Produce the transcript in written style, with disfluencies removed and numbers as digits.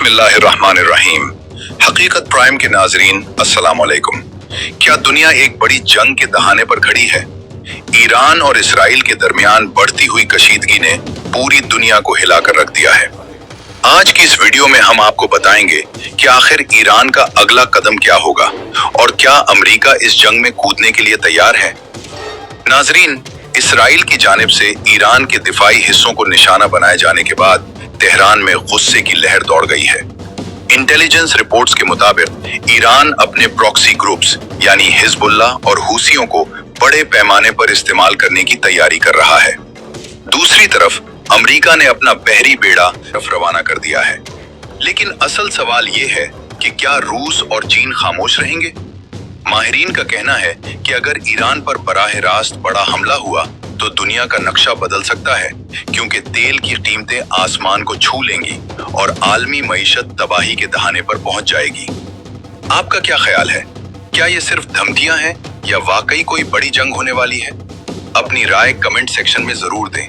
बिस्मिल्लाहिर्रहमानिर्रहीम। हकीकत प्राइम के नाजरीन अस्सलाम वालेकुम। क्या दुनिया एक बड़ी जंग के दहाने पर खड़ी है? ईरान और इसराइल के दरमियान बढ़ती हुई कशीदगी ने पूरी दुनिया को हिलाकर रख दिया है। आज की इस वीडियो में हम आपको बताएंगे कि आखिर ईरान का अगला कदम क्या होगा और क्या अमेरिका इस जंग में कूदने के लिए तैयार है। नाजरीन, इसराइल की जानिब से ईरान के दिफाई हिस्सों को निशाना बनाए जाने के बाद तेहरान में गुस्से की लहर दौड़ गई है। इंटेलिजेंस रिपोर्ट्स के मुताबिक ईरान अपने प्रॉक्सी ग्रुप्स यानी हिजबुल्लाह और हुसियों को बड़े पैमाने पर इस्तेमाल करने की तैयारी कर रहा है। दूसरी तरफ अमेरिका ने अपना बहरी बेड़ा रवाना कर दिया है। लेकिन असल सवाल ये है कि क्या रूस और चीन खामोश रहेंगे? माहिरीन का कहना है कि अगर ईरान पर बराह रास्त बड़ा हमला हुआ तो दुनिया का नक्शा बदल सकता है, क्योंकि तेल की कीमतें आसमान को छू लेंगी और आलमी मईशत तबाही के दहाने पर पहुंच जाएगी। आपका क्या ख्याल है? क्या ये सिर्फ धमकियां हैं या वाकई कोई बड़ी जंग होने वाली है? अपनी राय कमेंट सेक्शन में जरूर दें।